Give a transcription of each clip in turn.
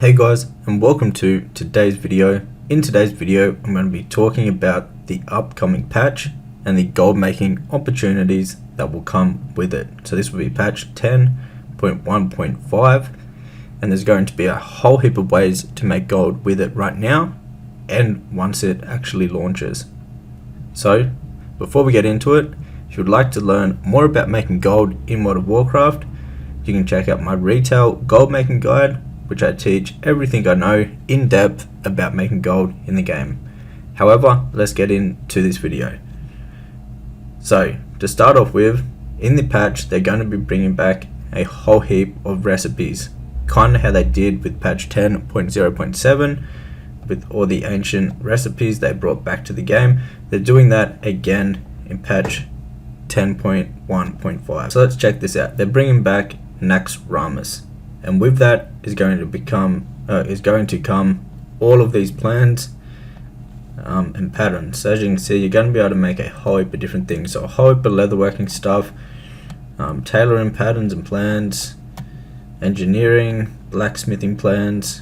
Hey guys, and welcome to today's video. In today's video I'm going to be talking about the upcoming patch and the gold making opportunities that will come with it. So this will be patch 10.1.5 and there's going to be a whole heap of ways to make gold with it right now and once it actually launches. So before we get into it, if you would like to learn more about making gold in World of Warcraft, you can check out my retail gold making guide, which I teach everything I know in depth about making gold in the game. However, let's get into this video. So to start off with, in the patch they're going to be bringing back a whole heap of recipes, kind of how they did with patch 10.0.7 with all the ancient recipes they brought back to the game. They're doing that again in patch 10.1.5. So let's check this out. They're bringing back Nax Ramus, and with that is going to come all of these plans and patterns. So as you can see, you're going to be able to make a whole heap of different things. So a whole heap of leatherworking stuff, tailoring patterns and plans, engineering, blacksmithing plans,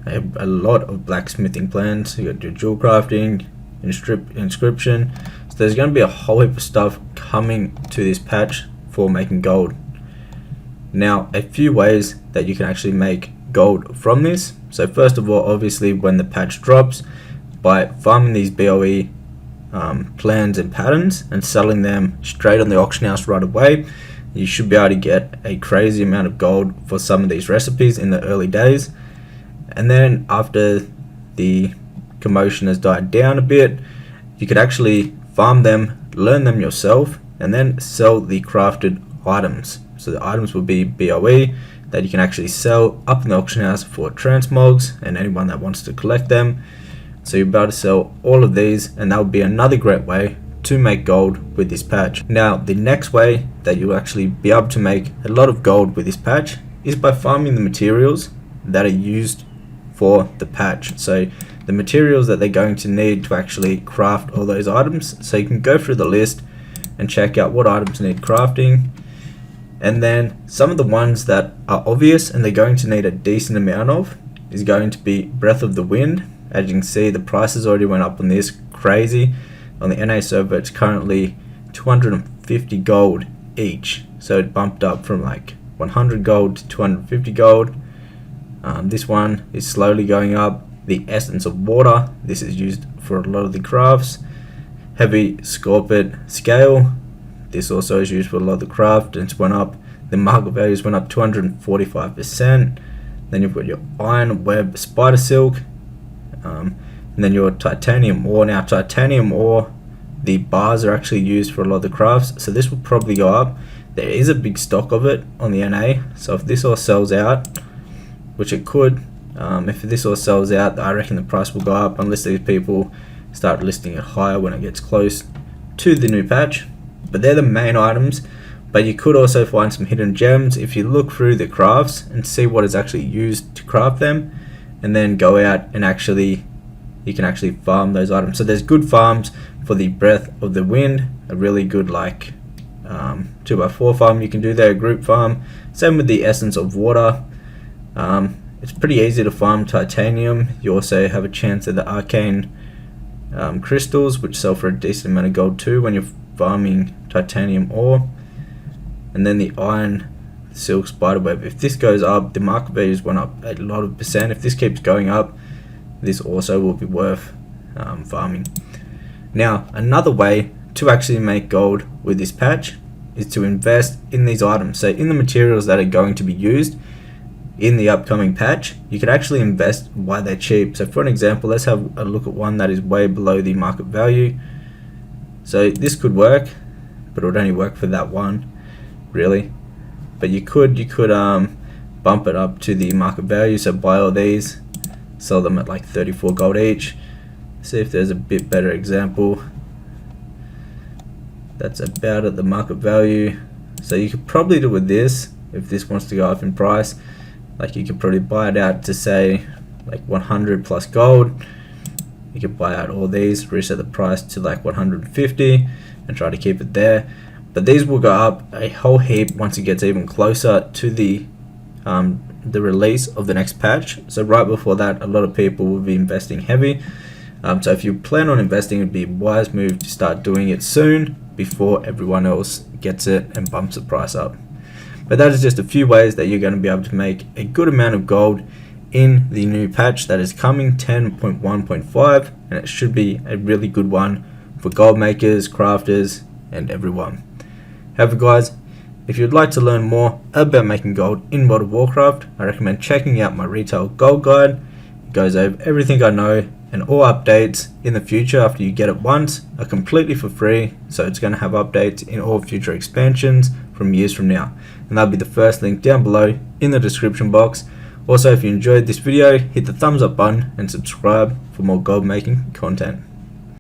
a lot of blacksmithing plans. You got your jewel crafting, inscription. So there's going to be a whole heap of stuff coming to this patch for making gold. Now, a few ways that you can actually make gold from this. So first of all, obviously when the patch drops, by farming these BOE plans and patterns and selling them straight on the auction house right away, you should be able to get a crazy amount of gold for some of these recipes in the early days. And then after the commotion has died down a bit, you could actually farm them, learn them yourself, and then sell the crafted items. So the items will be BOE that you can actually sell up in the auction house for transmogs and anyone that wants to collect them. So you'll be able to sell all of these, and that would be another great way to make gold with this patch. Now the next way that you'll actually be able to make a lot of gold with this patch is by farming the materials that are used for the patch. So the materials that they're going to need to actually craft all those items. So you can go through the list and check out what items need crafting. And then some of the ones that are obvious and they're going to need a decent amount of is going to be Breath of the Wind. As you can see, the prices already went up on this crazy. On the NA server it's currently 250 gold each. So it bumped up from like 100 gold to 250 gold. This one is slowly going up. The Essence of Water, this is used for a lot of the crafts. Heavy Scorpid Scale, this also is used for a lot of the craft, and it's went up. The market values went up 245%. Then you've got your Iron Web Spider Silk, and then your Titanium Ore. Now Titanium Ore, the bars are actually used for a lot of the crafts, so this will probably go up. There is a big stock of it on the NA, so if this all sells out, which it could, if this all sells out, I reckon the price will go up unless these people start listing it higher when it gets close to the new patch. But they're the main items, but you could also find some hidden gems if you look through the crafts and see what is actually used to craft them, and then go out and you can actually farm those items. So there's good farms for the Breath of the Wind, a really good like 2x4 farm you can do there, a group farm. Same with the Essence of Water. It's pretty easy to farm titanium. You also have a chance at the arcane crystals, which sell for a decent amount of gold too when you're farming titanium ore. And then the Iron Silk Spiderweb, if this goes up, the market values went up a lot of percent. If this keeps going up, this also will be worth farming. Now another way to actually make gold with this patch is to invest in these items. So in the materials that are going to be used in the upcoming patch, you can actually invest while they're cheap. So for an example, let's have a look at one that is way below the market value. So this could work, but it would only work for that one, really. But you could bump it up to the market value. So buy all these, sell them at like 34 gold each. See if there's a bit better example. That's about at the market value. So you could probably do with this if this wants to go up in price. Like you could probably buy it out to say like 100 plus gold. You could buy out all these, reset the price to like 150 and try to keep it there. But these will go up a whole heap once it gets even closer to the the release of the next patch. So right before that, a lot of people will be investing heavy. So if you plan on investing, it would be a wise move to start doing it soon before everyone else gets it and bumps the price up. But that is just a few ways that you're going to be able to make a good amount of gold in the new patch that is coming, 10.1.5, and it should be a really good one for gold makers, crafters, and everyone. However guys, if you'd like to learn more about making gold in World of Warcraft, I recommend checking out my retail gold guide. It goes over everything I know, and all updates in the future after you get it once are completely for free, so it's going to have updates in all future expansions from years from now, and that'll be the first link down below in the description box. Also, if you enjoyed this video, hit the thumbs up button and subscribe for more gold making content.